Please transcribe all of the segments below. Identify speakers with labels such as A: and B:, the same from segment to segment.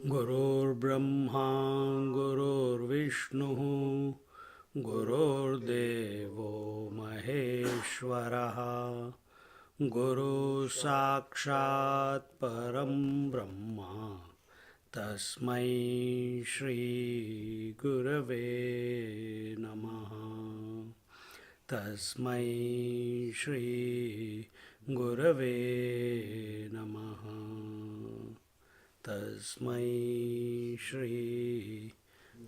A: गुरुर्ब्रह्मा गुरुर्विष्णुः गुरुर्देवो महेश्वरः गुरुः साक्षात् परं ब्रह्म तस्मै श्रीगुरवे नमः तस्मै श्रीगुरवे नमः तस्मै श्री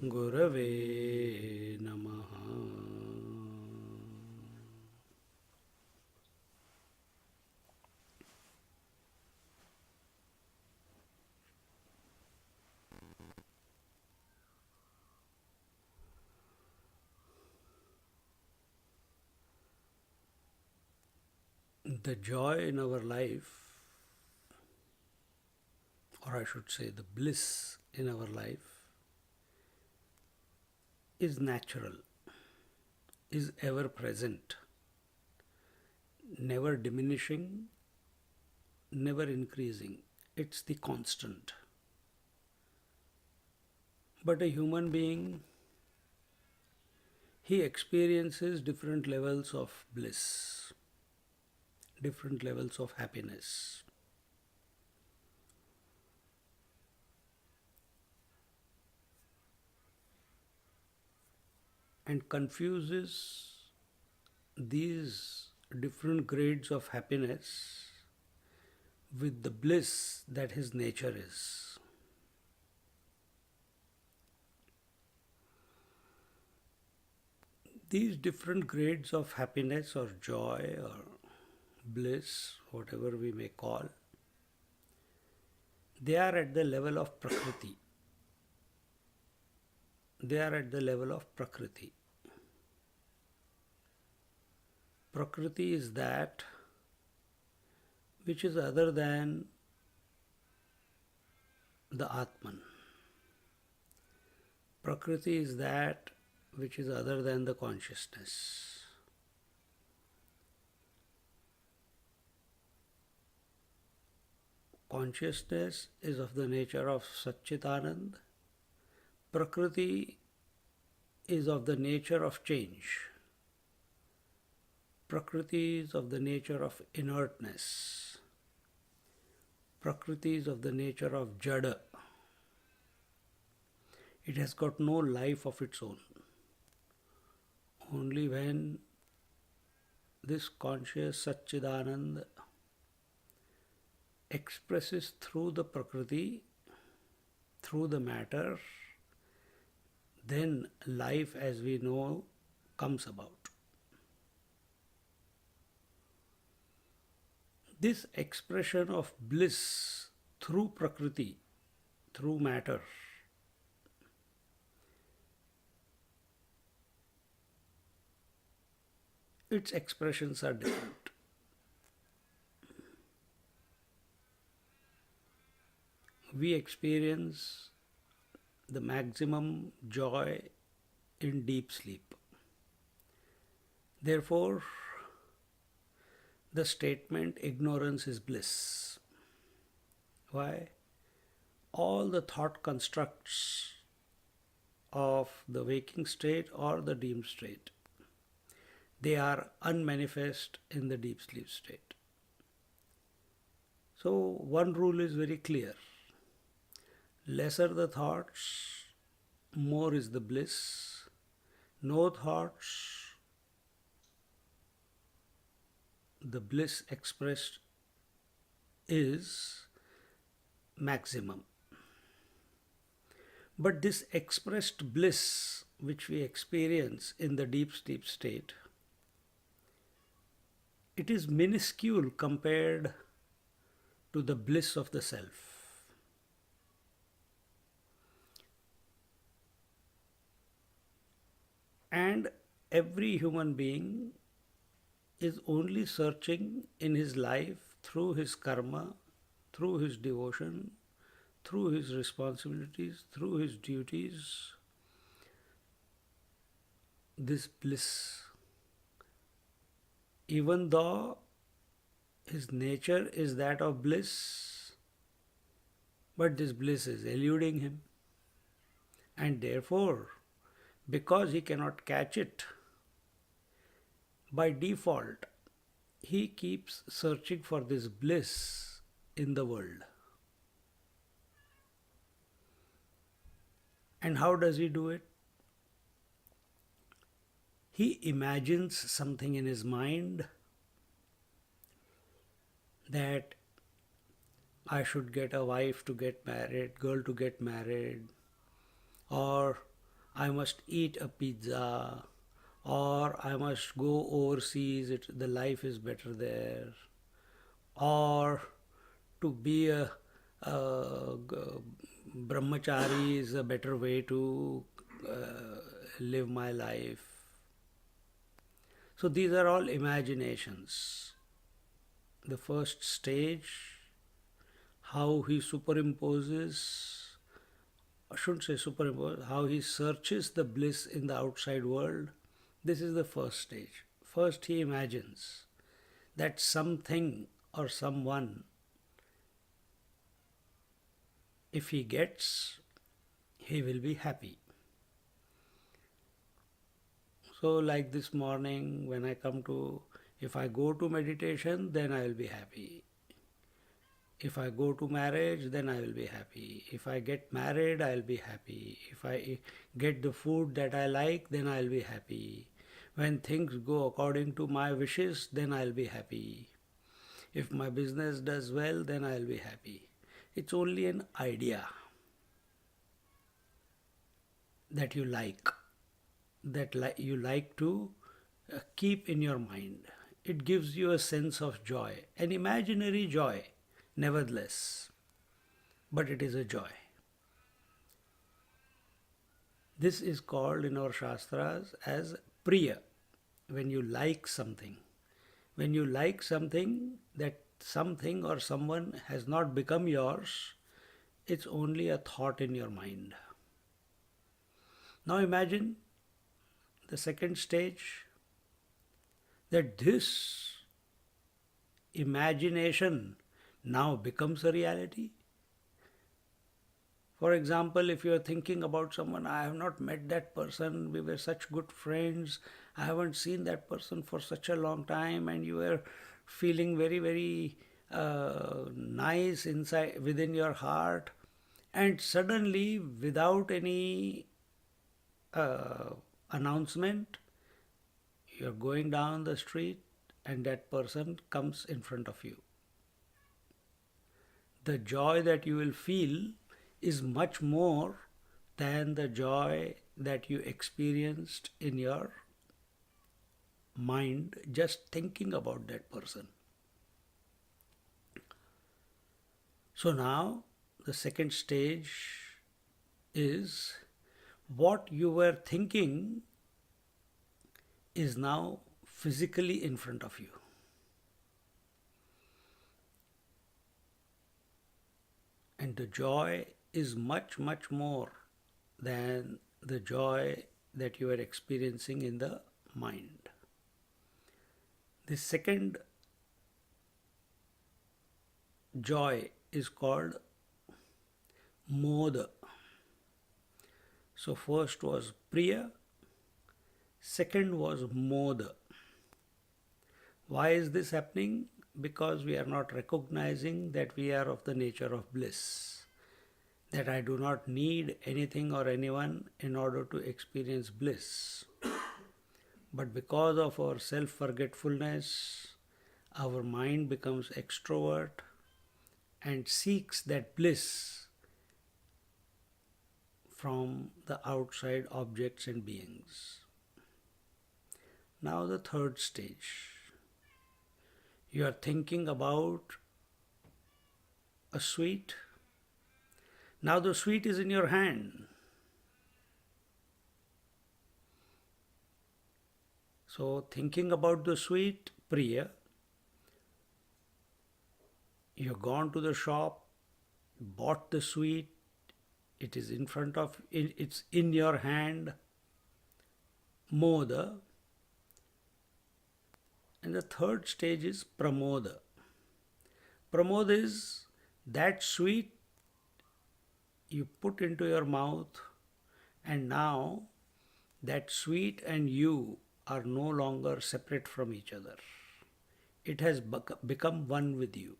A: गुरवे नमः. The joy in our life, or I should say the bliss in our life, is natural, is ever present, never diminishing, never increasing. It's the constant. But a human being, he experiences different levels of bliss, different levels of happiness. And confuses these different grades of happiness with the bliss that his nature is. These different grades of happiness or joy or bliss, whatever we may call, they are at the level of Prakriti. They are at the level of Prakriti. Prakriti is that which is other than the Atman. Prakriti is that which is other than the consciousness. Consciousness is of the nature of Satchitanand. Prakriti is of the nature of change. Prakriti is of the nature of inertness. Prakriti is of the nature of jada. It has got no life of its own. Only when this conscious Satchidanand expresses through the Prakriti, through the matter, then life as we know comes about. This expression of bliss through Prakriti, through matter, its expressions are different. We experience the maximum joy in deep sleep. Therefore, the statement ignorance is bliss. Why? All the thought constructs of the waking state or the dream state, they are unmanifest in the deep sleep state. So one rule is very clear. Lesser the thoughts, more is the bliss. No thoughts, the bliss expressed is maximum. But this expressed bliss which we experience in the deep sleep state, it is minuscule compared to the bliss of the self. And every human being is only searching in his life through his karma, through his devotion, through his responsibilities, through his duties, this bliss. Even though his nature is that of bliss, but this bliss is eluding him. And therefore, because he cannot catch it, by default, he keeps searching for this bliss in the world. And how does he do it? He imagines something in his mind that I should get a wife to get married, girl to get married, or I must eat a pizza, or I must go overseas, the life is better there, or to be a brahmachari is a better way to live my life. So these are all imaginations. The first stage, how he superimposes, I shouldn't say superimpose, how he searches the bliss in the outside world. This is the first stage. First he imagines that something or someone, if he gets, he will be happy. So like this morning when if I go to meditation, then I will be happy. If I go to marriage, then I will be happy. If I get married, I will be happy. If I get the food that I like, then I will be happy. When things go according to my wishes, then I will be happy. If my business does well, then I will be happy. It's only an idea that you like, you like to keep in your mind. It gives you a sense of joy, an imaginary joy, nevertheless, but it is a joy. This is called in our Shastras as Priya, when you like something. When you like something, that something or someone has not become yours, it's only a thought in your mind. Now imagine the second stage, that this imagination now becomes a reality. For example, if you are thinking about someone, I have not met that person, we were such good friends, I haven't seen that person for such a long time, and you were feeling very, very nice inside within your heart, and suddenly, without any announcement, you're going down the street and that person comes in front of you. The joy that you will feel is much more than the joy that you experienced in your mind just thinking about that person. So now the second stage is what you were thinking is now physically in front of you. And the joy is much, much more than the joy that you are experiencing in the mind. The second joy is called Moda. So first was Priya, second was Moda. Why is this happening? Because we are not recognizing that we are of the nature of bliss, that I do not need anything or anyone in order to experience bliss. But because of our self-forgetfulness, our mind becomes extrovert and seeks that bliss from the outside objects and beings. Now the third stage. You are thinking about a sweet. Now the sweet is in your hand. So thinking about the sweet, Priya, you've gone to the shop, bought the sweet, it is in front of, it's in your hand, Moda. And the third stage is Pramoda. Pramoda is that sweet you put into your mouth, and now that sweet and you are no longer separate from each other. It has become one with you.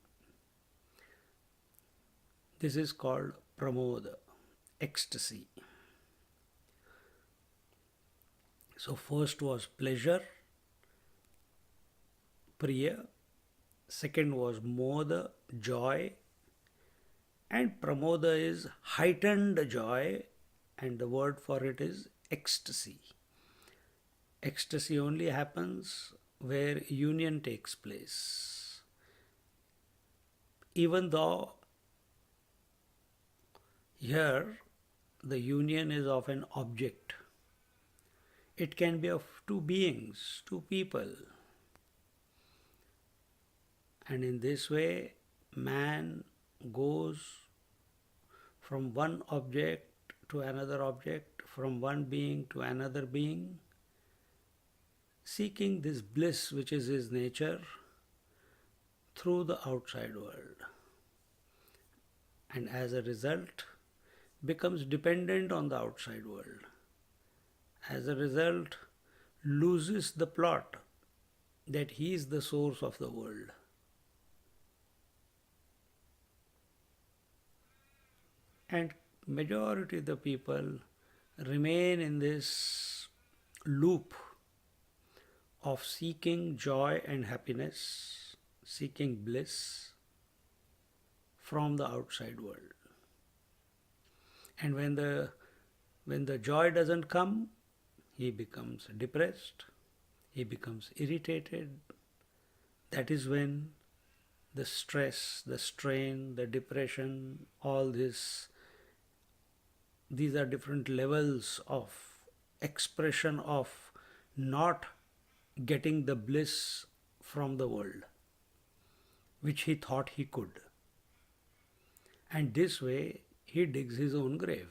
A: This is called Pramoda, ecstasy. So, first was pleasure, Priya. Second was Moda, joy. And Pramoda is heightened joy, and the word for it is ecstasy. Ecstasy only happens where union takes place. Even though here the union is of an object, it can be of two beings, two people. And in this way, man goes from one object to another object, from one being to another being, seeking this bliss which is his nature through the outside world. And as a result, becomes dependent on the outside world. As a result, loses the plot that he is the source of the world. And majority of the people remain in this loop of seeking joy and happiness, seeking bliss from the outside world. And when the joy doesn't come, he becomes depressed, he becomes irritated. That is when the stress, the strain, the depression, all this, these are different levels of expression of not getting the bliss from the world, which he thought he could. And this way, he digs his own grave.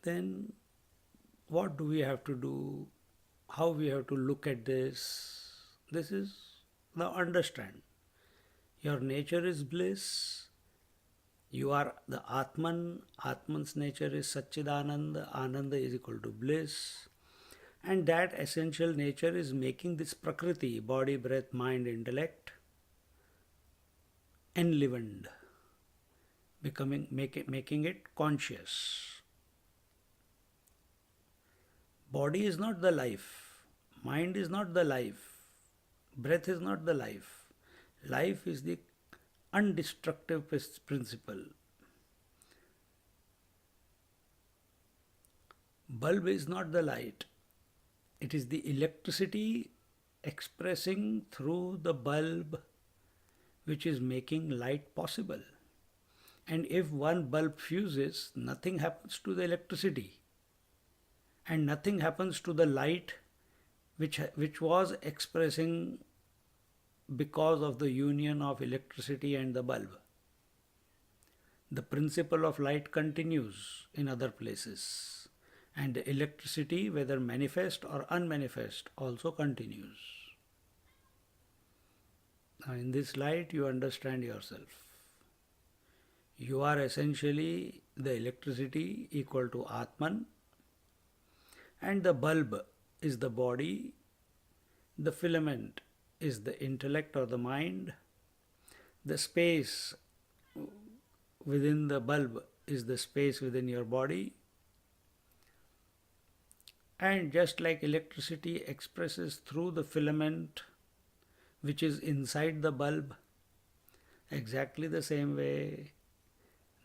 A: Then, what do we have to do? How we have to look at this? This is now understand. Your nature is bliss. You are the Atman. Atman's nature is Satchidananda. Ananda is equal to bliss. And that essential nature is making this Prakriti, body, breath, mind, intellect, enlivened, making it conscious. Body is not the life. Mind is not the life. Breath is not the life. Life is the undestructive principle. Bulb is not the light. It is the electricity expressing through the bulb which is making light possible. And if one bulb fuses, nothing happens to the electricity. And nothing happens to the light which was expressing because of the union of electricity and the bulb. The principle of light continues in other places. And the electricity, whether manifest or unmanifest, also continues. Now, in this light, you understand yourself. You are essentially the electricity equal to Atman, and the bulb is the body, the filament is the intellect or the mind, the space within the bulb is the space within your body. And just like electricity expresses through the filament which is inside the bulb, exactly the same way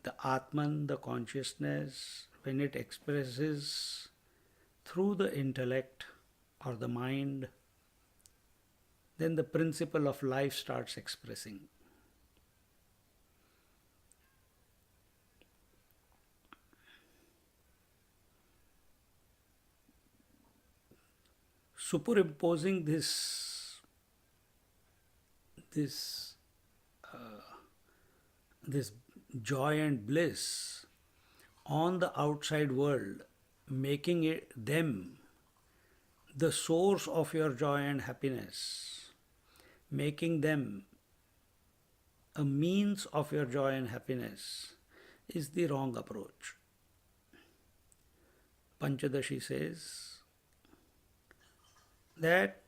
A: the Atman, the consciousness, when it expresses through the intellect or the mind, then the principle of life starts expressing. Superimposing this joy and bliss on the outside world, making it them the source of your joy and happiness, making them a means of your joy and happiness, is the wrong approach. Panchadashi says that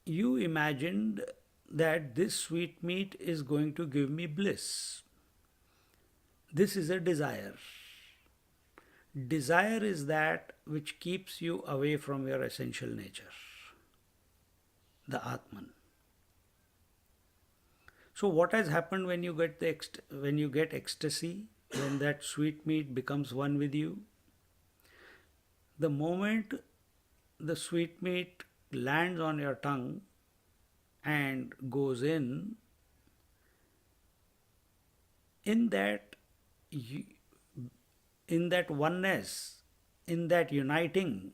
A: you imagined that this sweetmeat is going to give me bliss. This is a desire. Desire is that which keeps you away from your essential nature, the Atman. So what has happened when you get ecstasy, when that sweetmeat becomes one with you? The moment the sweetmeat lands on your tongue and goes in that oneness, in that uniting,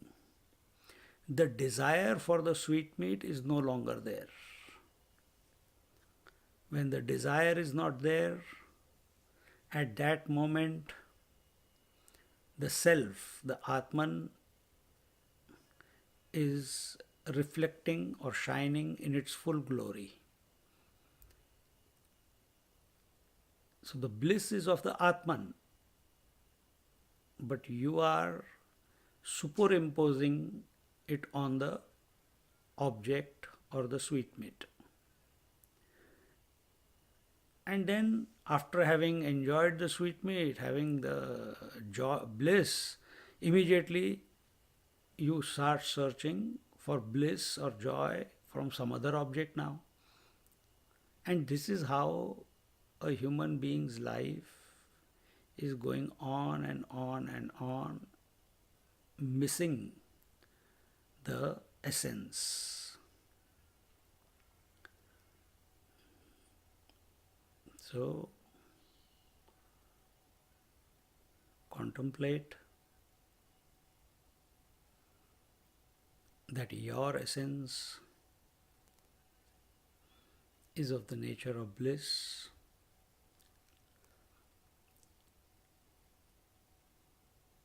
A: the desire for the sweetmeat is no longer there. When the desire is not there, at that moment, the self, the Atman, is reflecting or shining in its full glory. So the bliss is of the Atman, but you are superimposing it on the object or the sweetmeat. And then after having enjoyed the sweetmeat, having the bliss, immediately you start searching for bliss or joy from some other object now. And this is how a human being's life is going on and on and on, missing the essence. So, contemplate that your essence is of the nature of bliss,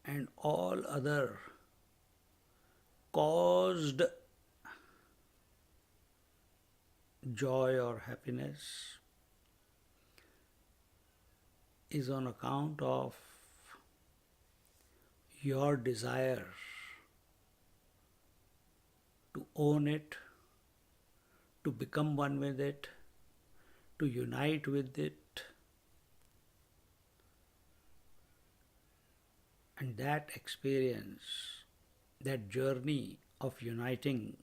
A: and all other caused joy or happiness is on account of your desire to own it, to become one with it, to unite with it. And that experience, that journey of uniting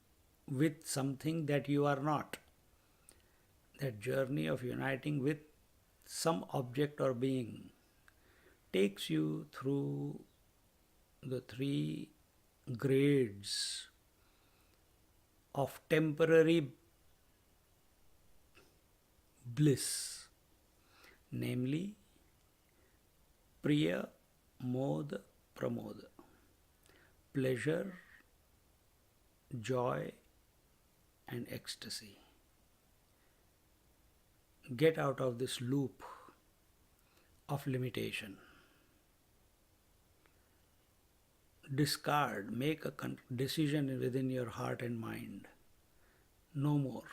A: with something that you are not, that journey of uniting with some object or being, takes you through the three grades of temporary bliss, namely Priya, Moda, Pramoda, pleasure, joy, and ecstasy. Get out of this loop of limitation. Discard, make a decision within your heart and mind. No more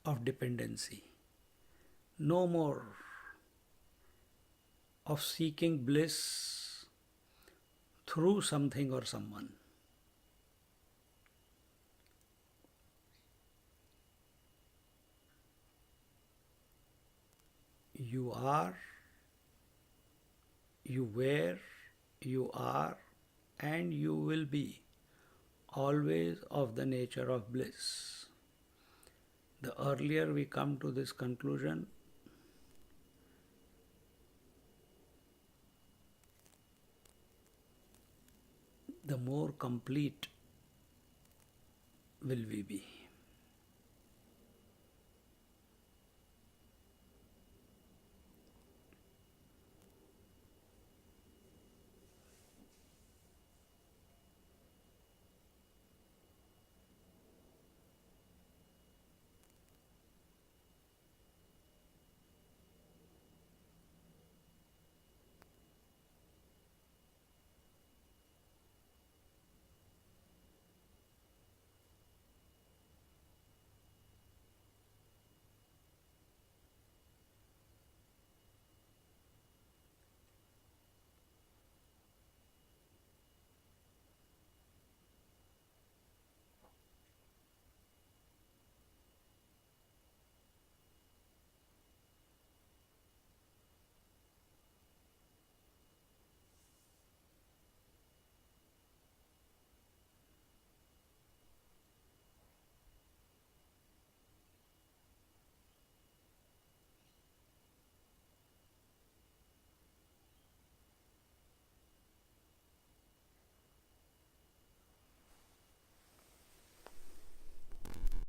A: of dependency. No more of seeking bliss through something or someone. You are, you were, you are, and you will be always of the nature of bliss. The earlier we come to this conclusion, the more complete will we be.